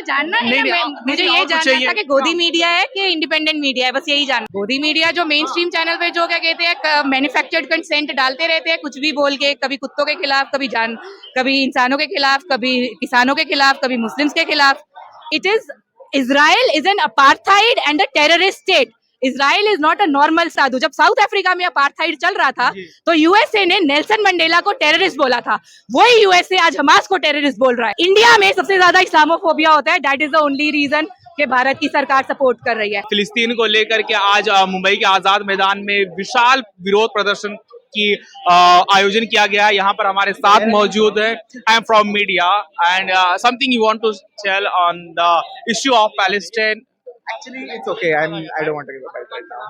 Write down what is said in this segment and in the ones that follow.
मुझे जानना है नहीं, ना, नहीं, मुझे नहीं, ये और कुछ जानना चाहिए? था कि गोदी हाँ। मीडिया है कि इंडिपेंडेंट मीडिया है, बस यही जानना। गोदी मीडिया जो मेन स्ट्रीम चैनल पे जो क्या कहते हैं मैन्युफैक्चर्ड कंटेंट डालते रहते हैं, कुछ भी बोल के, कभी कुत्तों के खिलाफ, कभी इंसानों के खिलाफ, कभी किसानों के खिलाफ, कभी मुस्लिम्स के खिलाफ। It is Israel is an apartheid and a terrorist state. Israel is not a normal साधु। जब साउथ अफ्रीका में अपार्थाइड चल रहा था तो यूएसए ने नेल्सन मंडेला को टेररिस्ट बोला था, वही यूएसए आज हमास को टेररिस्ट बोल रहा है। इंडिया में सबसे ज्यादा इस्लामोफोबिया होता है, that is the only reason कि भारत की सरकार सपोर्ट कर रही है। फिलिस्तीन को लेकर के आज मुंबई के आजाद मैदान में विशाल विरोध प्रदर्शन की आयोजन किया गया है। यहाँ पर हमारे साथ मौजूद है, I am from media and something you want to tell on the issue of Palestine. Actually, it's okay. I don't want to give a fight right now.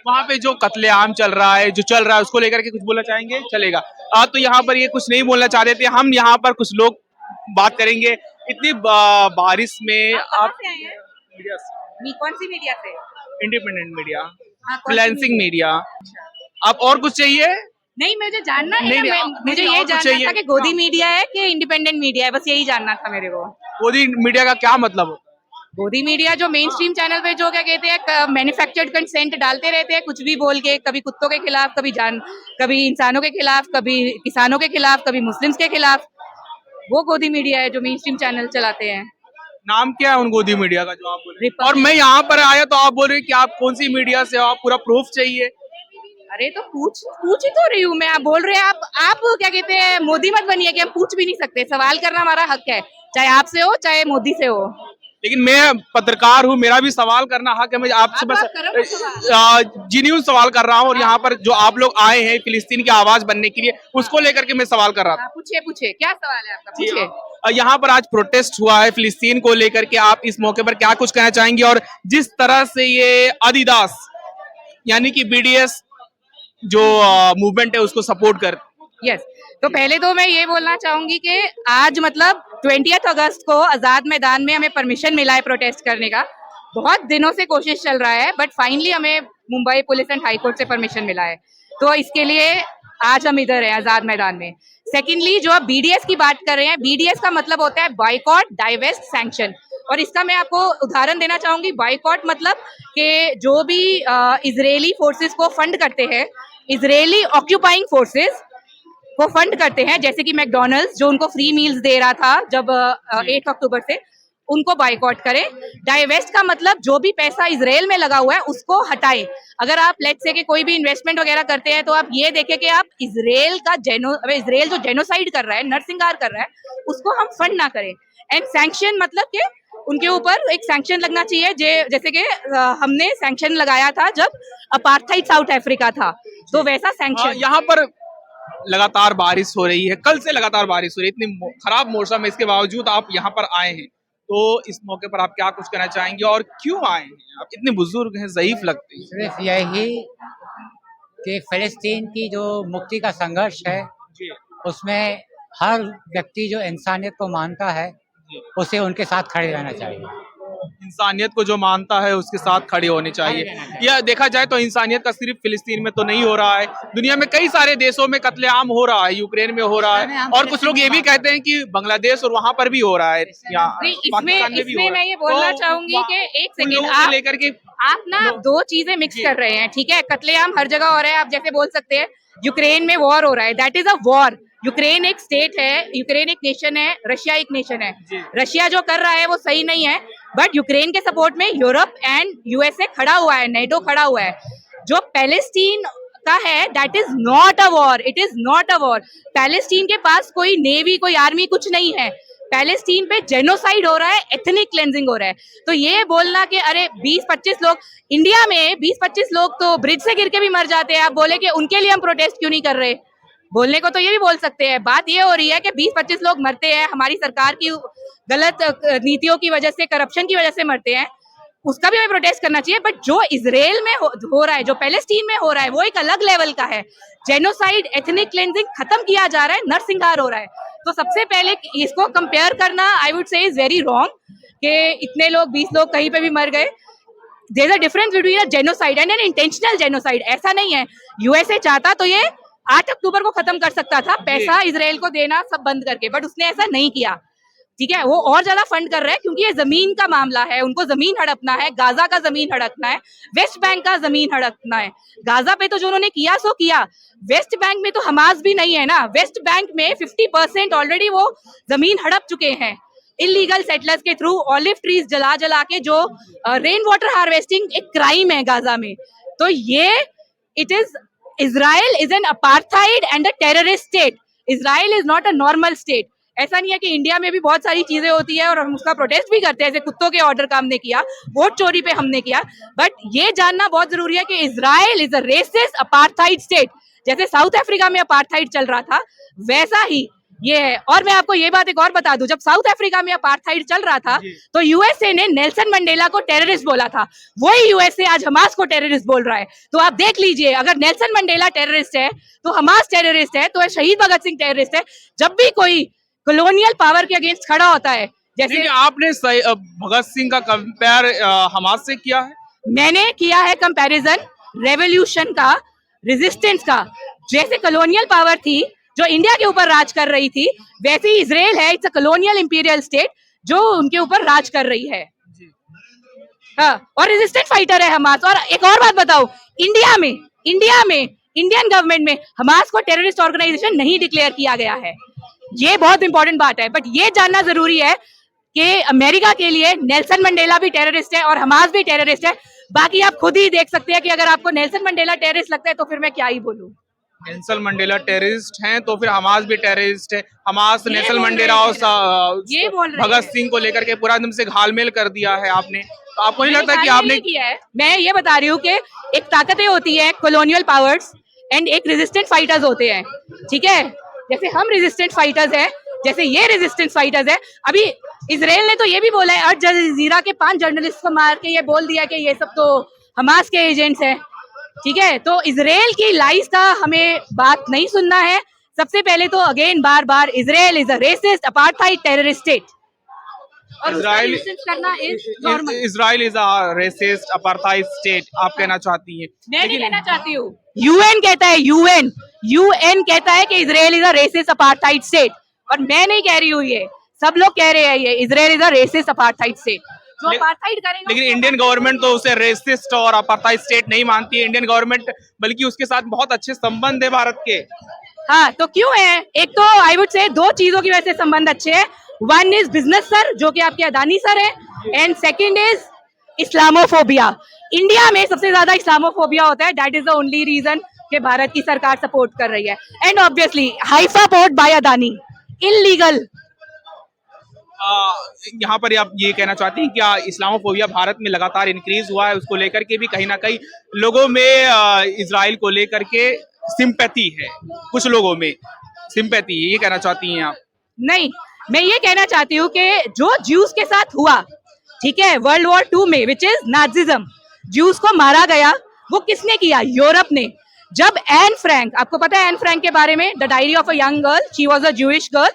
वहाँ पे जो कत्लेआम चल रहा है, जो चल रहा है, उसको लेकर के कुछ बोलना चाहेंगे? चलेगा। तो यहाँ पर ये कुछ नहीं बोलना चाह रहे थे, हम यहाँ पर कुछ लोग बात करेंगे। इतनी बारिश में आप मीडिया से, कौन सी मीडिया से? इंडिपेंडेंट मीडिया, कौन सी फ्रीलांसिंग मीडिया। आप और कुछ चाहिए? नहीं, मुझे जानना है नहीं, ना, नहीं, मुझे नहीं, ये और कुछ जानना चाहिए? था कि गोदी मीडिया है कि इंडिपेंडेंट मीडिया है, बस यही जानना था मेरे को। गोदी मीडिया का क्या मतलब होता है? गोदी मीडिया जो मेन स्ट्रीम चैनल पे जो क्या कहते हैं मैन्युफैक्चर्ड कंटेंट डालते रहते हैं, कुछ भी बोल के, कभी कुत्तों के खिलाफ, कभी इंसानों के खिलाफ, कभी किसानों के खिलाफ, कभी मुस्लिम्स के खिलाफ, वो गोदी मीडिया है जो मेन स्ट्रीम चैनल चलाते हैं। नाम क्या है उन गोदी मीडिया का जो आप बोल रहे हैं? रिपब्लिक। और मैं यहाँ पर आया तो आप बोल रहे हैं कि आप कौन सी मीडिया से हो, आप पूरा प्रूफ चाहिए? अरे तो पूछ ही तो रही हूँ मैं। आप बोल रहे हैं, आप क्या कहते हैं, मोदी मत बनिए कि हम पूछ भी नहीं सकते। सवाल करना हमारा हक है, चाहे आपसे हो चाहे मोदी से हो। लेकिन मैं पत्रकार हूँ, मेरा भी सवाल करना हक है। मैं आपसे बस जेन्युइन सवाल कर रहा हूँ, और यहाँ पर जो आप लोग आए हैं फिलिस्तीन की आवाज बनने के लिए, उसको लेकर के मैं सवाल कर रहा था। पूछिए क्या सवाल है आपका, पूछिए। यहाँ पर आज प्रोटेस्ट हुआ है फिलिस्तीन को लेकर के, आप इस मौके पर क्या कुछ कहना चाहेंगे? और जिस तरह से ये अदिदास यानी कि बीडीएस जो मूवमेंट है उसको सपोर्ट कर। यस, तो पहले तो मैं ये बोलना चाहूंगी कि आज मतलब 20 अगस्त को आजाद मैदान में हमें परमिशन मिला है प्रोटेस्ट करने का। बहुत दिनों से कोशिश चल रहा है, बट फाइनली हमें Mumbai police and high court से परमिशन मिला है, तो इसके लिए आज हम इधर हैं आजाद मैदान में। सेकेंडली, जो आप बीडीएस की बात कर रहे हैं, बीडीएस का मतलब होता है बाइकॉट, डाइवेस्ट, सैंक्शन। और इसका मैं आपको उदाहरण देना चाहूंगी। बाइकॉट मतलब कि जो भी इजरायली फोर्सेस को फंड करते हैं, इजरायली ऑक्यूपाइंग फोर्सेस को फंड करते हैं, जैसे कि मैकडॉनल्ड्स जो उनको फ्री मील्स दे रहा था जब 8 अक्टूबर से, उनको बाइकॉट करें। डाइवेस्ट का मतलब जो भी पैसा इजराइल में लगा हुआ है उसको हटाएं। अगर आप लेट्स से कि कोई भी इन्वेस्टमेंट वगैरह करते हैं तो आप ये देखें कि आप इजराइल जो जेनोसाइड कर रहा है, नरसंहार कर रहा है, उसको हम फंड ना करें। एंड सैंक्शन मतलब कि उनके ऊपर एक सैंक्शन लगना चाहिए, जैसे कि हमने सैंक्शन लगाया था जब अपार्थाइड साउथ अफ्रीका था, तो वैसा सैंक्शन। यहाँ पर लगातार बारिश हो रही है, कल से लगातार बारिश हो रही है, इतनी खराब मौसम है, इसके बावजूद आप यहाँ पर आए हैं, तो इस मौके पर आप क्या कुछ कहना चाहेंगे और क्यों आए हैं? आप इतने बुजुर्ग हैं, ज़ईफ लगते हैं। सिर्फ यही कि फिलिस्तीन की जो मुक्ति का संघर्ष है उसमें हर व्यक्ति जो इंसानियत को मानता है उसे उनके साथ खड़े रहना चाहिए। इंसानियत को जो मानता है उसके साथ खड़े होने चाहिए। यह देखा जाए तो इंसानियत का सिर्फ फिलिस्तीन में तो नहीं हो रहा है, दुनिया में कई सारे देशों में कत्लेआम हो रहा है, यूक्रेन में हो रहा है, और कुछ लोग ये भी कहते हैं कि बांग्लादेश और वहाँ पर भी हो रहा है, इसमें मैं ये बोलना चाहूंगी कि एक सेकेंड आप लेकर के आप ना दो चीजें मिक्स कर रहे हैं, ठीक है। कत्लेआम हर जगह हो रहा है, आप जैसे बोल सकते हैं यूक्रेन में वॉर हो रहा है, that is a war. Ukraine एक स्टेट है, यूक्रेन एक नेशन है, रशिया एक नेशन है। रशिया जो कर रहा है वो सही नहीं है, बट यूक्रेन के सपोर्ट में यूरोप एंड यूएसए खड़ा हुआ है, नेटो खड़ा हुआ है। जो पैलेस्टीन का है that is not a war, it is not a war. Palestine के पास कोई नेवी, कोई आर्मी कुछ नहीं है। पैलेस्टीन पे जेनोसाइड हो रहा है, एथनिक क्लेंजिंग हो रहा है। तो ये बोलना कि अरे 20-25 लोग, इंडिया में 20-25 लोग तो ब्रिज से गिर के भी मर जाते हैं, आप बोले कि उनके लिए हम प्रोटेस्ट क्यों नहीं कर रहे? बोलने को तो ये भी बोल सकते हैं। बात ये हो रही है कि 20-25 लोग मरते हैं हमारी सरकार की गलत नीतियों की वजह से, करप्शन की वजह से मरते हैं, उसका भी हमें प्रोटेस्ट करना चाहिए। बट जो इजराइल में हो रहा है, जो पैलेस्टीन में हो रहा है, वो एक अलग लेवल का है। जेनोसाइड, एथनिक क्लेंजिंग खत्म किया जा रहा है, नरसंहार हो रहा है। तो सबसे पहले इसको कंपेयर करना I would say is very wrong कि इतने लोग 20 लोग कहीं पे भी मर गए। There is a difference between a genocide and an intentional genocide. ऐसा नहीं है, यूएसए चाहता तो ये 8 अक्टूबर को खत्म कर सकता था, पैसा इजराइल को देना सब बंद करके, बट उसने ऐसा नहीं किया। ठीक है, वो और ज्यादा फंड कर रहे हैं क्योंकि ये जमीन का मामला है, उनको जमीन हड़पना है, गाजा का जमीन हड़पना है, वेस्ट बैंक का जमीन हड़पना है। गाजा पे तो जो उन्होंने किया सो किया, वेस्ट बैंक में तो हमास भी नहीं है ना, वेस्ट बैंक में 50% ऑलरेडी वो जमीन हड़प चुके हैं इलीगल सेटलर्स के थ्रू, ऑलिव ट्रीज जला जला के, जो रेन वाटर हार्वेस्टिंग एक क्राइम है गाजा में। तो ये it is, Israel is an apartheid and a terrorist state. Israel is not a normal state. ऐसा नहीं है कि इंडिया में भी बहुत सारी चीजें होती है और हम उसका प्रोटेस्ट भी करते हैं, जैसे कुत्तों के ऑर्डर का हमने किया, वोट चोरी पे हमने किया, बट ये जानना बहुत जरूरी है कि Israel is a resist apartheid state. जैसे साउथ अफ्रीका में अपार्थाइड चल रहा था वैसा ही ये है। और मैं आपको ये बात एक और बता दूं, जब साउथ अफ्रीका में अपार्थाइड चल रहा था तो यूएसए ने नेल्सन मंडेला को टेररिस्ट बोला था, वही यूएसए आज हमास को टेररिस्ट बोल रहा है। तो आप देख लीजिए, अगर नेल्सन मंडेला टेररिस्ट है तो हमास टेररिस्ट है, तो शहीद भगत सिंह टेररिस्ट है। जब भी कोई कॉलोनियल पावर के अगेंस्ट खड़ा होता है, जैसे आपने भगत सिंह का कंपेयर हमास से किया है? मैंने किया है कंपैरिजन रेवोल्यूशन का, रेजिस्टेंस का। जैसे कॉलोनियल पावर थी जो इंडिया के ऊपर राज कर रही थी, वैसे ही इजराइल है, it's a colonial imperial state जो उनके ऊपर राज कर रही है। हाँ, और रेजिस्टेंट फाइटर है हमास। और एक और बात बताओ, इंडिया में इंडियन गवर्नमेंट में हमास को टेररिस्ट ऑर्गेनाइजेशन नहीं डिक्लेयर किया गया है। ये बहुत इंपॉर्टेंट बात है, बट ये जानना जरूरी है कि अमेरिका के लिए नेल्सन मंडेला भी टेररिस्ट है और हमास भी टेररिस्ट है। बाकी आप खुद ही देख सकते हैं कि अगर आपको नेल्सन मंडेला टेररिस्ट लगता है तो फिर मैं क्या ही बोलूं। नेल्सन मंडेला टेररिस्ट हैं तो फिर हमास भी टेररिस्ट है। हमास नेल्सन मंडेला और भगत सिंह को लेकर के पूरा एकदम से घालमेल कर दिया है आपने। तो आपको नहीं लगता कि आपने किया है? मैं ये बता रही हूँ कि एक ताकतें होती है कॉलोनियल पावर्स एंड एक रेजिस्टेंट फाइटर्स होते हैं, ठीक है? जैसे हम रेजिस्टेंट फाइटर्स हैं, जैसे ये रेजिस्टेंट फाइटर्स है। अभी इजराइल ने तो ये भी बोला है, अल जजीरा के 5 जर्नलिस्ट को मार के ये बोल दिया कि ये सब तो हमास के एजेंट्स हैं, ठीक है? तो इजराइल की लाइज का हमें बात नहीं सुनना है। सबसे पहले तो again bar bar, Israel is a resist apartheid terrorist state और इजराइल करना is normal. Israel is a resist apartheid state आप कहना चाहती हैं? मैं नहीं कहना चाहती हूँ, यूएन कहता है, यूएन कहता है कि Israel is a resist apartheid state, और मैं नहीं कह रही हूँ, ये सब लोग कह रहे हैं ये Israel is a resist apartheid state. जो अपार्थाइड करेगा, लेकिन इंडियन गवर्नमेंट तो उसे रेसिस्ट और अपार्थाइड स्टेट नहीं मानती है। इंडियन गवर्नमेंट बल्कि उसके साथ बहुत अच्छे संबंध है भारत के। हाँ, तो क्यों है? एक तो आई वुड से 2 चीजों की वजह से संबंध अच्छे हैं। वन इज बिजनेस सर, जो कि आपके अदानी सर है, and second is Islamophobia. India में सबसे ज्यादा इस्लामोफोबिया होता है, that is the only reason कि भारत की सरकार सपोर्ट कर रही है। And obviously Haifa port by Adani, illegal. यहाँ पर आप ये कहना चाहती हैं क्या इस्लामोफोबिया भारत में लगातार इंक्रीज हुआ है, उसको लेकर के भी कहीं ना कहीं लोगों में इजराइल को लेकर के सिंपैथी है, कुछ लोगों में सिंपैथी, ये कहना चाहती हैं आप? नहीं, मैं ये कहना चाहती हूँ कि जो ज्यूस के साथ हुआ, ठीक है, वर्ल्ड वॉर 2 में, विच इज नाजिज्म, ज्यूस को मारा गया, वो किसने किया? यूरोप ने। जब एन फ्रैंक, आपको पता है एन फ्रैंक के बारे में, the diary of a young girl, she was a Jewish girl.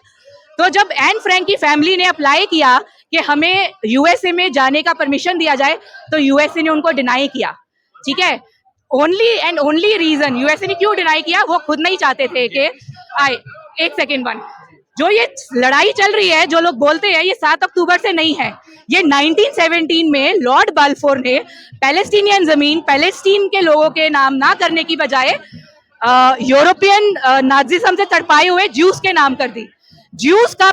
तो जब एन फ्रैंक की फैमिली ने अप्लाई किया कि हमें यूएसए में जाने का परमिशन दिया जाए, तो यूएसए ने उनको डिनाई किया, ठीक है? Only and only reason, USA ने क्यों डिनाई किया? वो खुद नहीं चाहते थे कि एक सेकेंड वन, जो ये लड़ाई चल रही है, जो लोग बोलते हैं, ये 7 अक्टूबर से नहीं है। ये 1917 में लॉर्ड बाल्फोर ने पैलेस्टीनियन जमीन पैलेस्टीन के लोगों के नाम ना करने की बजाय यूरोपियन नाजिज्म से तड़पाए हुए ज्यूस के नाम कर दी। ज्यूस का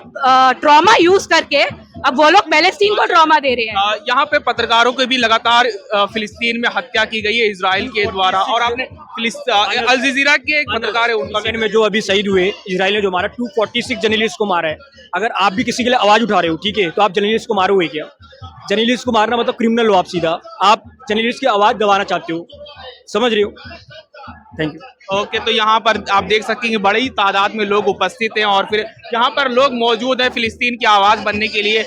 ट्रॉमा यूज करके अब वो लोग पैलेस्टीन को ट्रॉमा दे रहे हैं। यहाँ पे पत्रकारों की भी लगातार फिलिस्तीन में हत्या की गई है इजराइल के द्वारा, और आपने अल जजीरा के एक पत्रकार है उनका में जो अभी शहीद हुए, इजराइल ने जो मारा, 246 जर्नलिस्ट को मारा है। अगर आप भी किसी के लिए आवाज उठा रहे हो, ठीक है, तो आप जर्नलिस्ट को मारोगे क्या? जर्नलिस्ट को मारना मतलब क्रिमिनल हो आप सीधा। आप जर्नलिस्ट की आवाज गंवाना चाहते हो, समझ रहे हो? Thank you. ओके, तो यहाँ पर आप देख सकते हैं कि बड़ी तादाद में लोग उपस्थित हैं और फिर यहाँ पर लोग मौजूद हैं फिलिस्तीन की आवाज बनने के लिए।